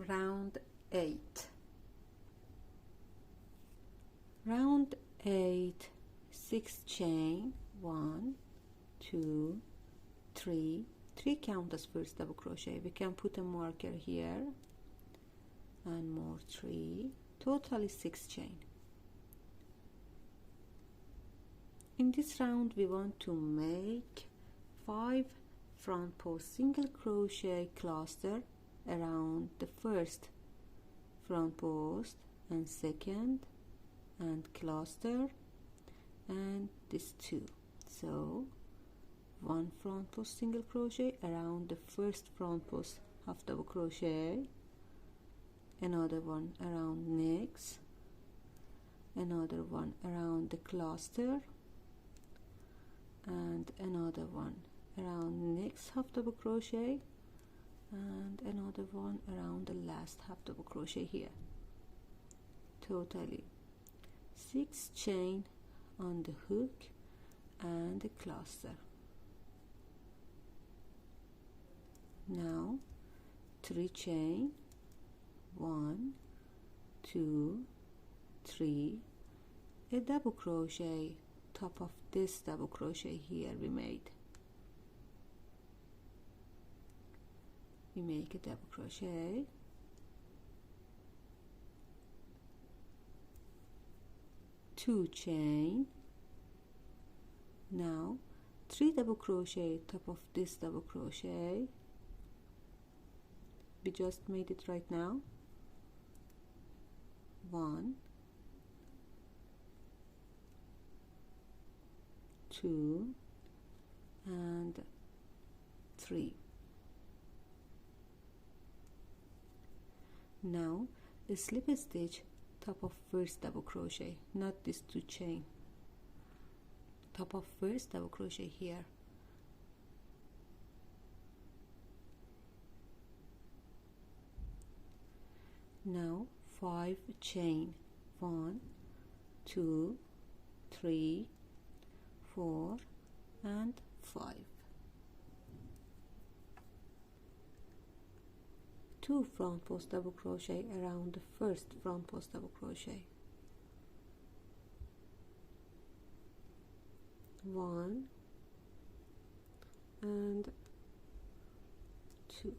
round 8. Round 8, 6 chain, 1, 2, 3. 3 count as first double crochet. We can put a marker here and more 3. Totally 6 chain. In this round we want to make 5 front post single crochet cluster around the first front post and second and cluster and this 2. So 1 front post single crochet around the first front post half double crochet, another one around next, another one around the cluster, and another one around next half double crochet, and another one around the last half double crochet here. Totally 6 chain on the hook and the cluster. Now 3 chain, 1, 2, 3, a double crochet top of this double crochet here we made. We make a double crochet, two chain. Now 3 double crochet top of this double crochet. We just made it right now. 1, 2 and 3. Now a slip stitch top of first double crochet, not this 2 chain, top of first double crochet here. Now 5 chain, 1, 2, 3, 4 and 5. 2 front post double crochet around the first front post double crochet. 1 and 2.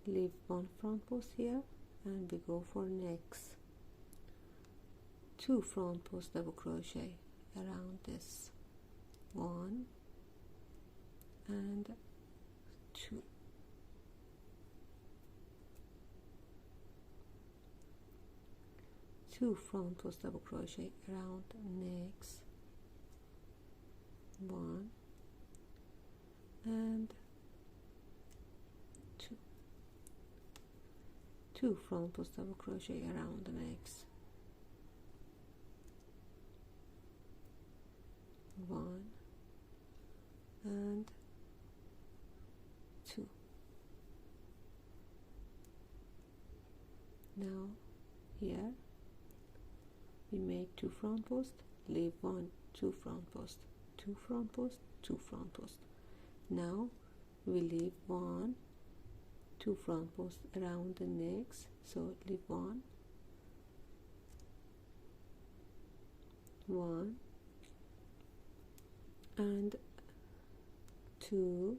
Leave 1 front post here and we go for next. 2 front post double crochet around this. 1 and 2. Two front post double crochet around next. 1 and 2. 2 front post double crochet around the next. 1 and 2. Now here we make 2 front post, leave 1, 2 front post, 2 front post, 2 front post. Now we leave 1, 2 front post around the next, so leave 1, 1 and 2,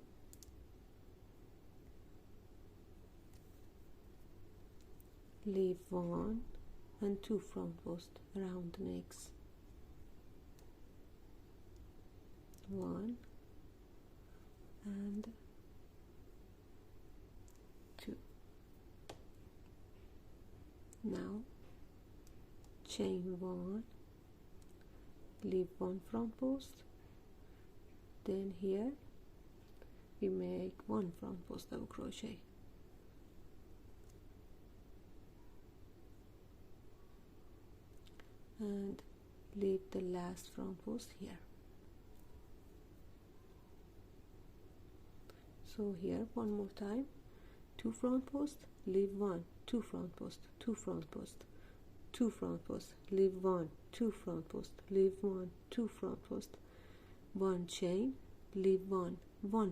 leave 1 and 2 front post around the next. 1 and 2. Now chain 1, leave 1 front post, then here we make 1 front post double crochet. And leave the last front post here. So here one more time, 2 front post, leave 1, 2 front post, 2 front post, 2 front post, leave 1, 2 front post, leave 1, 2 front post, 1 chain, leave one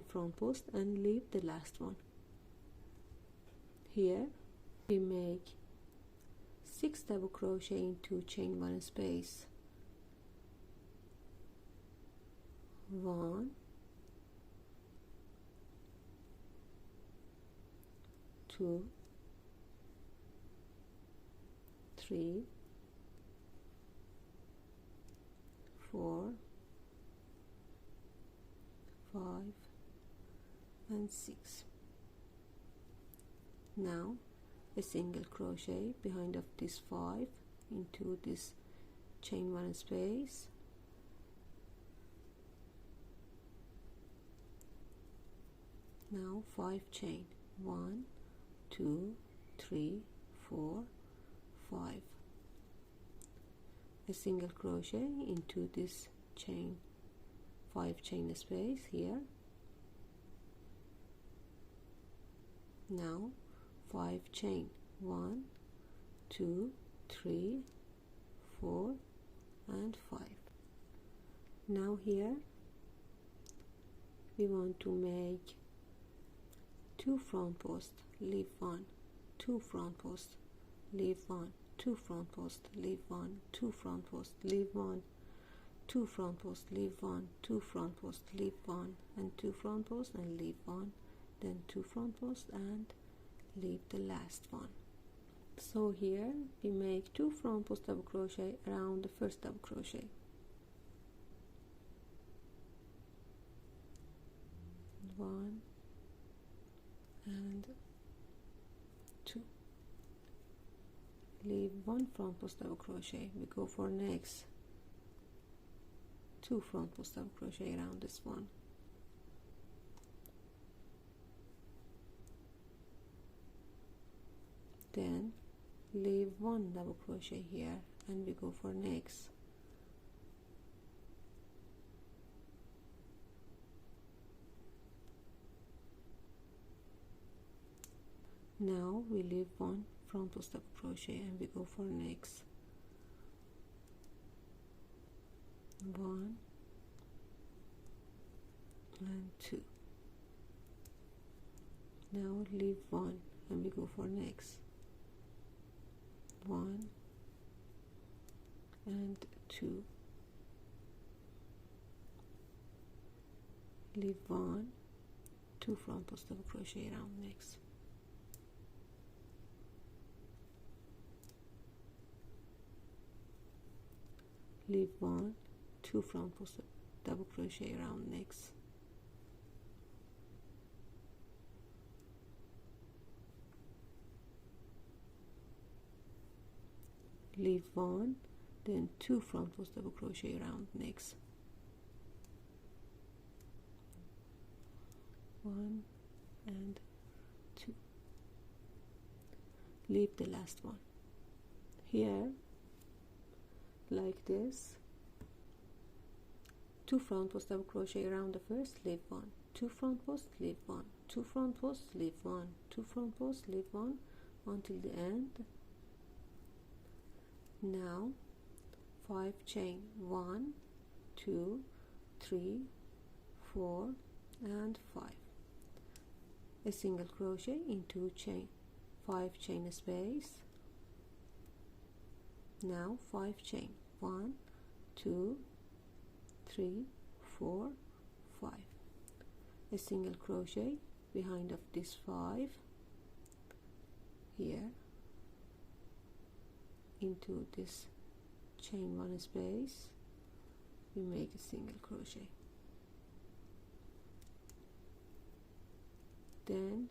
front post and leave the last one. Here we make 6 double crochet into chain 1 space, 1, 2, 3, 4, 5 and 6. Now a single crochet behind of this 5 into this chain 1 space, now 5 chain, 1, 2, 3, 4, 5, a single crochet into this chain 5 chain space here, now 5 chain, 1, 2, 3, 4 and 5. Now here we want to make 2 front post, leave 1, 2 front post, leave 1, 2 front post, leave 1, 2 front post, leave 1, 2 front post, leave 1, 2 front post, leave 1 and 2 front post and leave 1, then 2 front post and leave the last one. So here we make 2 front post double crochet around the first double crochet, 1 and 2, leave 1 front post double crochet, we go for next 2 front post double crochet around this one, then leave 1 double crochet here and we go for next, now we leave 1 front post double crochet and we go for next, 1 and 2, now leave 1 and we go for next, 1 and 2, leave 1, 2 front post double crochet around next, leave 1, 2 front post double crochet around next, leave 1, then 2 front post double crochet around next, 1 and 2, leave the last one. Here like this, 2 front post double crochet around the first, leave 1, 2 front post, leave 1, 2 front post, leave 1, 2 front post, leave 1 until the end. Now 5 chain, 1, 2, 3, 4 and 5, a single crochet into chain 5 chain space, now 5 chain, 1, 2, 3, 4, 5, a single crochet behind of this 5 here into this chain 1 space, we make a single crochet, then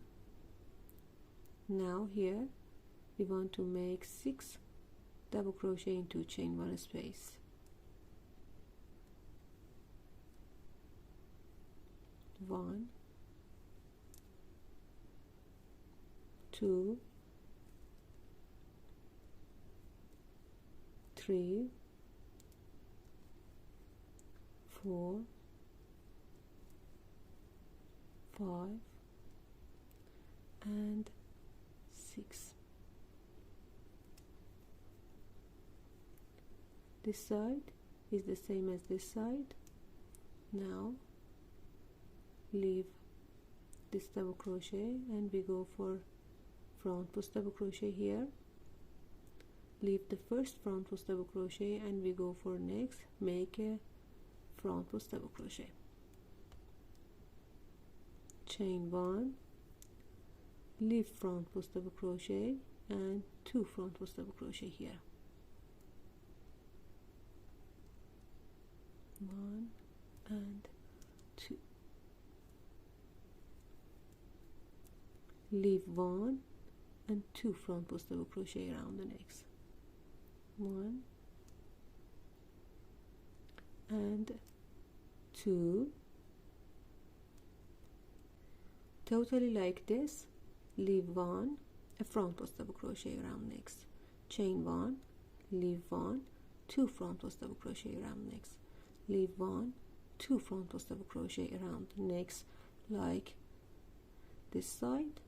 now here we want to make 6 double crochet into chain 1 space, 1, 2, 3, 4, 5 and 6. This side is the same as this side. Now leave this double crochet and we go for front post double crochet here, leave the first front post double crochet and we go for next, make a front post double crochet, chain 1, leave front post double crochet and 2 front post double crochet here, 1 and 2, leave 1 and 2 front post double crochet around the next, 1 and 2, totally like this, leave 1, a front post double crochet around next, chain 1, leave 1, 2 front post double crochet around next, leave 1, 2 front post double crochet around next, like this side.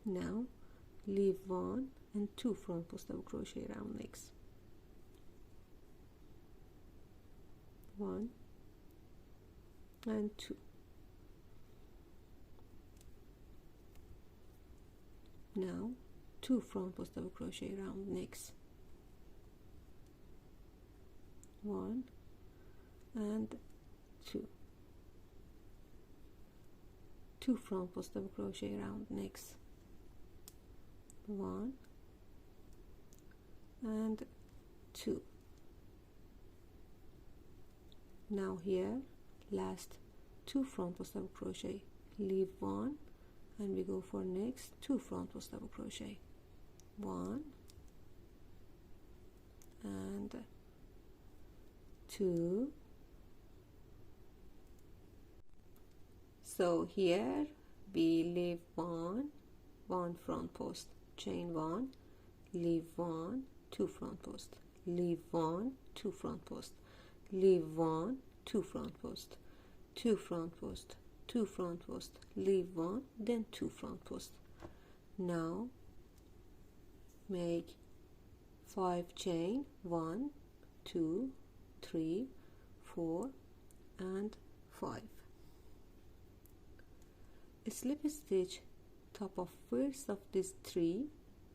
Now leave 1 and 2 front post double crochet around next, 1 and 2, now 2 front post double crochet around next, 1 and 2, 2 front post double crochet around next, 1 and 2. Now here last 2 front post double crochet, leave 1 and we go for next 2 front post double crochet, 1 and 2. So here we leave 1 front post, chain 1, leave 1, 2 front post, leave 1, 2 front post, leave 1, 2 front post, 2 front post, 2 front post, leave 1, then 2 front post. Now make 5 chain, 1, 2, 3, 4 and 5. Slip stitch top of first of this 3,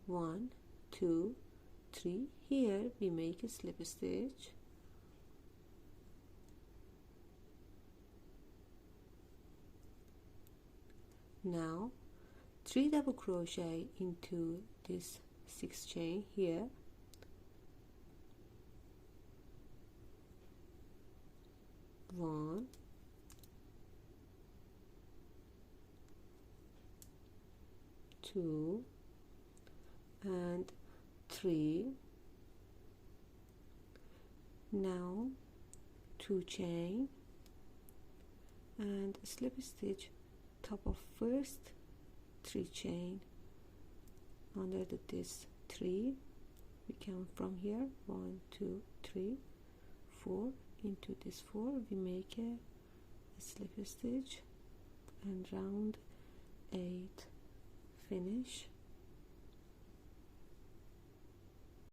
1, 2, 3. Here we make a slip stitch, now 3 double crochet into this 6 chain here, 1, 2 and 3. Now 2 chain and slip stitch top of first 3 chain under this 3. We count from here 1, 2, 3, 4 into this 4. We make a slip stitch and round 8 finish.